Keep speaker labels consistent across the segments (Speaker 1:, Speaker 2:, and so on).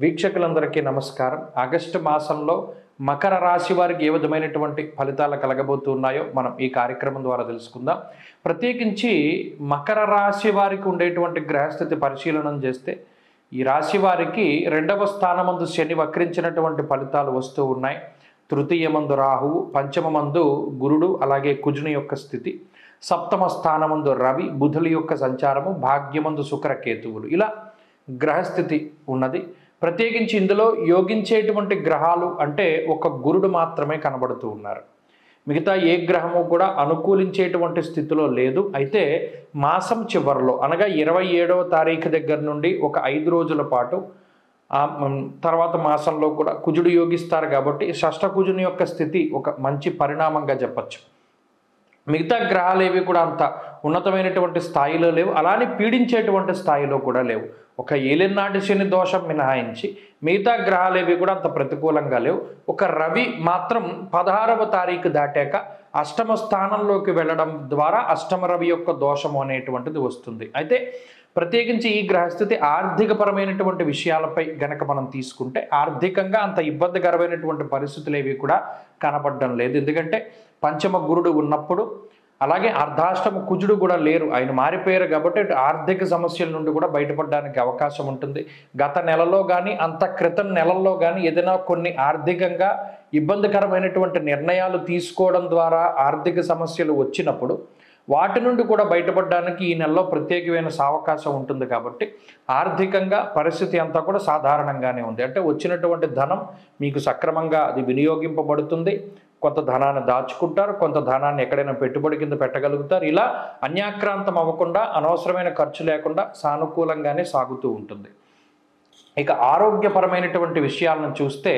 Speaker 1: వీక్షకులందరికీ నమస్కారం. ఆగస్టు మాసంలో మకర రాశి వారికి ఏ విధమైనటువంటి ఫలితాలు కలగబోతున్నాయో మనం ఈ కార్యక్రమం ద్వారా తెలుసుకుందాం. ప్రత్యేకించి మకర రాశి వారికి ఉండేటువంటి గ్రహస్థితి పరిశీలనం చేస్తే ఈ రాశి వారికి 2వ స్థానమందు శని వక్రించినటువంటి ఫలితాలు వస్తూ ఉన్నాయి. తృతీయమందు రాహువు, పంచమమందు గురుడు, అలాగే కుజుని యొక్క స్థితి, సప్తమ స్థానమందు రవి, బుధుల యొక్క సంచారము, భాగ్యమందు శుక్రకేతువులు, ఇలా గ్రహస్థితి ఉన్నది. ప్రత్యేకించి ఇందులో యోగించేటువంటి గ్రహాలు అంటే ఒక గురుడు మాత్రమే కనబడుతూ ఉన్నారు. మిగతా ఏ గ్రహము కూడా అనుకూలించేటువంటి స్థితిలో లేదు. అయితే మాసం చివరిలో అనగా 27వ తారీఖు దగ్గర నుండి ఒక 5 రోజుల పాటు తర్వాత మాసంలో కూడా కుజుడు యోగిస్తారు కాబట్టి షష్ఠ కుజుని యొక్క స్థితి ఒక మంచి పరిణామంగా చెప్పచ్చు. మిగతా గ్రహాలు ఏవి కూడా అంత ఉన్నతమైనటువంటి స్థాయిలో లేవు, అలానే పీడించేటువంటి స్థాయిలో కూడా లేవు. ఒక ఏలినాటి శని దోషం మినహాయించి మిగతా గ్రహాలు ఏవి కూడా అంత ప్రతికూలంగా లేవు. ఒక రవి మాత్రం 16వ తారీఖు దాటాక అష్టమ స్థానంలోకి వెళ్ళడం ద్వారా అష్టమ రవి యొక్క దోషము అనేటువంటిది వస్తుంది. అయితే ప్రత్యేకించి ఈ గ్రహస్థితి ఆర్థికపరమైనటువంటి విషయాలపై గనక మనం తీసుకుంటే ఆర్థికంగా అంత ఇబ్బందికరమైనటువంటి పరిస్థితులు ఏవి కూడా కనపడడం లేదు. ఎందుకంటే పంచమ గురుడు ఉన్నప్పుడు, అలాగే అర్ధాష్టమ కుజుడు కూడా లేరు, ఆయన మారిపోయారు కాబట్టి ఆర్థిక సమస్యల నుండి కూడా బయటపడడానికి అవకాశం ఉంటుంది. గత నెలలో కానీ అంత క్రితం నెలల్లో కానీ ఏదైనా కొన్ని ఆర్థికంగా ఇబ్బందికరమైనటువంటి నిర్ణయాలు తీసుకోవడం ద్వారా ఆర్థిక సమస్యలు వచ్చినప్పుడు వాటి నుండి కూడా బయటపడడానికి ఈ నెలలో ప్రత్యేకమైన అవకాశం ఉంటుంది. కాబట్టి ఆర్థికంగా పరిస్థితి అంతా కూడా సాధారణంగానే ఉంది. అంటే వచ్చినటువంటి ధనం మీకు సక్రమంగా అది వినియోగింపబడుతుంది. కొంత ధనాన్ని దాచుకుంటారు, కొంత ధనాన్ని ఎక్కడైనా పెట్టుబడి కింద పెట్టగలుగుతారు. ఇలా అన్యాక్రాంతం అవ్వకుండా అనవసరమైన ఖర్చు లేకుండా సానుకూలంగానే సాగుతూ ఉంటుంది. ఇక ఆరోగ్యపరమైనటువంటి విషయాలను చూస్తే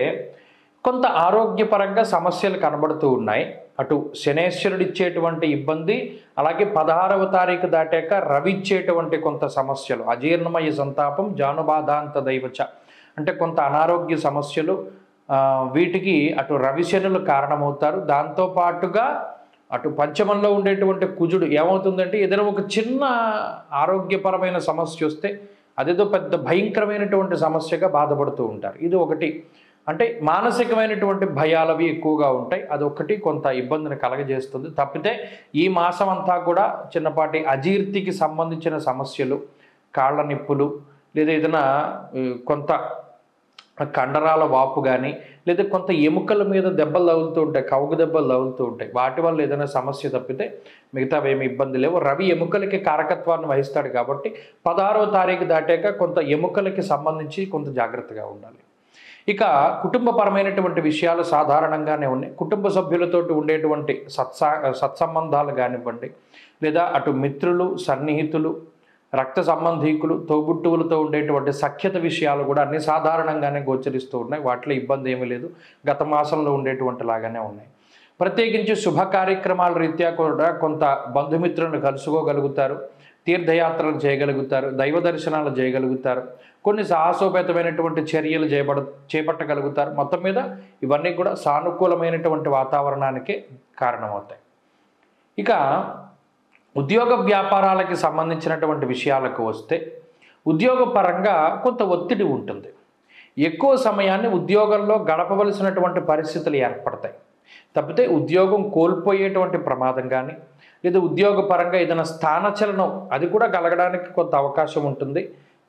Speaker 1: కొంత ఆరోగ్యపరంగా సమస్యలు కనబడుతూ ఉన్నాయి. అటు శనేశ్వరుడు ఇచ్చేటువంటి ఇబ్బంది, అలాగే 16వ తారీఖు దాటాక రవి ఇచ్చేటువంటి కొంత సమస్యలు, అజీర్ణమయ సంతాపం, జానుబాధాంత దైవచ అంటే కొంత అనారోగ్య సమస్యలు, వీటికి అటు రవి శనులు కారణమవుతారు. దాంతోపాటుగా అటు పంచమంలో ఉండేటువంటి కుజుడు ఏమవుతుందంటే ఏదైనా ఒక చిన్న ఆరోగ్యపరమైన సమస్య వస్తే అదేదో పెద్ద భయంకరమైనటువంటి సమస్యగా బాధపడుతూ ఉంటారు. ఇది ఒకటి. అంటే మానసికమైనటువంటి భయాలవి ఎక్కువగా ఉంటాయి. అదొకటి కొంత ఇబ్బందిని కలగజేస్తుంది. తప్పితే ఈ మాసం అంతా కూడా చిన్నపాటి అజీర్తికి సంబంధించిన సమస్యలు, కాళ్ళ నిప్పులు, లేదా ఏదైనా కొంత కండరాల వాపు కానీ, లేదా కొంత ఎముకల మీద దెబ్బలు తగులుతూ ఉంటాయి, కవుగు దెబ్బలు తగులుతూ ఉంటాయి, వాటి వల్ల ఏదైనా సమస్య తప్పితే మిగతావి ఏమి ఇబ్బంది లేవు. రవి ఎముకలకి కారకత్వాన్ని వహిస్తాడు కాబట్టి 16వ తారీఖు దాటాక కొంత ఎముకలకి సంబంధించి కొంత జాగ్రత్తగా ఉండాలి. ఇక కుటుంబపరమైనటువంటి విషయాలు సాధారణంగానే ఉన్నాయి. కుటుంబ సభ్యులతోటి ఉండేటువంటి సత్సంబంధాలు కానివ్వండి, లేదా అటు మిత్రులు, సన్నిహితులు, రక్త సంబంధీకులు, తోబుట్టువులతో ఉండేటువంటి సఖ్యత విషయాలు కూడా అన్ని సాధారణంగానే గోచరిస్తూ ఉన్నాయి. వాటిలో ఇబ్బంది ఏమీ లేదు, గత మాసంలో ఉండేటువంటి లాగానే ఉన్నాయి. ప్రత్యేకించి శుభ కార్యక్రమాల రీత్యా కూడా కొంత బంధుమిత్రులను కలుసుకోగలుగుతారు, తీర్థయాత్రలు చేయగలుగుతారు, దైవ దర్శనాలు చేయగలుగుతారు, కొన్ని సాహసోపేతమైనటువంటి చర్యలు చేపట్టగలుగుతారు. మొత్తం మీద ఇవన్నీ కూడా సానుకూలమైనటువంటి వాతావరణానికే కారణమవుతాయి. ఇక ఉద్యోగ వ్యాపారాలకి సంబంధించినటువంటి విషయాలకు వస్తే ఉద్యోగపరంగా కొంత ఒత్తిడి ఉంటుంది. ఎక్కువ సమయాన్ని ఉద్యోగంలో గడపవలసినటువంటి పరిస్థితులు ఏర్పడతాయి. తప్పితే ఉద్యోగం కోల్పోయేటువంటి ప్రమాదం కానీ, లేదా ఉద్యోగపరంగా ఏదైనా స్థానచలనం అది కూడా కలగడానికి కొంత అవకాశం ఉంటుంది.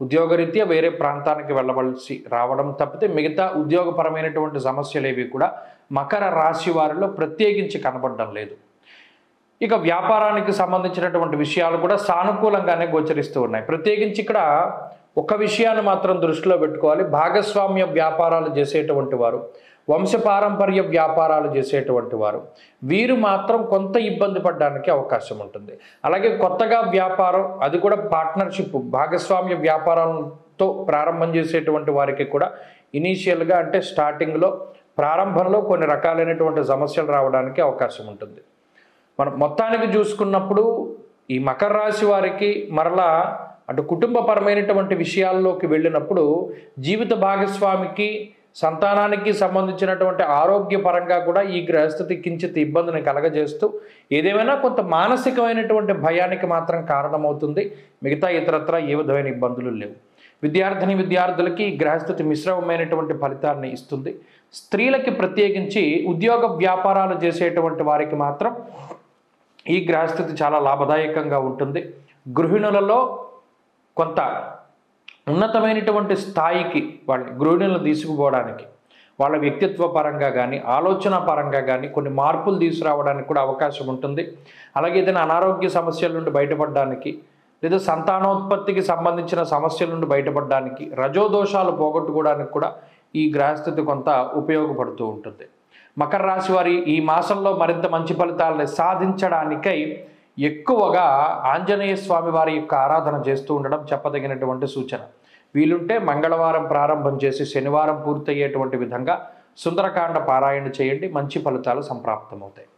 Speaker 1: ఉద్యోగరీత్యా వేరే ప్రాంతానికి వెళ్ళవలసి రావడం తప్పితే మిగతా ఉద్యోగపరమైనటువంటి సమస్యలు ఏవి కూడా మకర రాశి వారిలో ప్రత్యేకించి కనబడడం లేదు. ఇక వ్యాపారానికి సంబంధించినటువంటి విషయాలు కూడా సానుకూలంగానే గోచరిస్తూ ఉన్నాయి. ప్రత్యేకించి ఇక్కడ ఒక విషయాన్ని మాత్రం దృష్టిలో పెట్టుకోవాలి. భాగస్వామ్య వ్యాపారాలు చేసేటువంటి వారు, వంశపారంపర్య వ్యాపారాలు చేసేటువంటి వారు, వీరు మాత్రం కొంత ఇబ్బంది పడడానికి అవకాశం ఉంటుంది. అలాగే కొత్తగా వ్యాపారం అది కూడా పార్ట్నర్షిప్ భాగస్వామ్య వ్యాపారాలతో ప్రారంభం చేసేటువంటి వారికి కూడా ఇనీషియల్గా అంటే స్టార్టింగ్లో ప్రారంభంలో కొన్ని రకాలైనటువంటి సమస్యలు రావడానికి అవకాశం ఉంటుంది. మనం మొత్తానికి చూసుకున్నప్పుడు ఈ మకర రాశి వారికి మరలా అటు కుటుంబపరమైనటువంటి విషయాల్లోకి వెళ్ళినప్పుడు జీవిత భాగస్వామికి, సంతానానికి సంబంధించినటువంటి ఆరోగ్యపరంగా కూడా ఈ గ్రహస్థితి కించిత్ ఇబ్బందిని కలగజేస్తూ ఏదేమైనా కొంత మానసికమైనటువంటి భయానికి మాత్రం కారణమవుతుంది. మిగతా ఇతరత్ర ఏ విధమైన ఇబ్బందులు లేవు. విద్యార్థులకి ఈ గ్రహస్థితి మిశ్రమమైనటువంటి ఫలితాన్ని ఇస్తుంది. స్త్రీలకి ప్రత్యేకించి ఉద్యోగ వ్యాపారాలు చేసేటువంటి వారికి మాత్రం ఈ గ్రహస్థితి చాలా లాభదాయకంగా ఉంటుంది. గృహిణులలో కొంత ఉన్నతమైనటువంటి స్థాయికి గృహిణులను తీసుకుపోవడానికి, వాళ్ళ వ్యక్తిత్వ పరంగా కానీ ఆలోచన పరంగా కానీ కొన్ని మార్పులు తీసుకురావడానికి కూడా అవకాశం ఉంటుంది. అలాగే ఏదైనా అనారోగ్య సమస్యల నుండి బయటపడడానికి, లేదా సంతానోత్పత్తికి సంబంధించిన సమస్యల నుండి బయటపడడానికి, రజోదోషాలు పోగొట్టుకోవడానికి కూడా ఈ గ్రహస్థితి కొంత ఉపయోగపడుతూ ఉంటుంది. మకర రాశి వారి ఈ మాసంలో మరింత మంచి ఫలితాలని సాధించడానికై ఎక్కువగా ఆంజనేయ స్వామి వారి యొక్క ఆరాధన చేస్తూ ఉండడం చెప్పదగినటువంటి సూచన. వీలుంటే మంగళవారం ప్రారంభం చేసి శనివారం పూర్తయ్యేటువంటి విధంగా సుందరకాండ పారాయణ చేయండి, మంచి ఫలితాలు సంప్రాప్తమవుతాయి.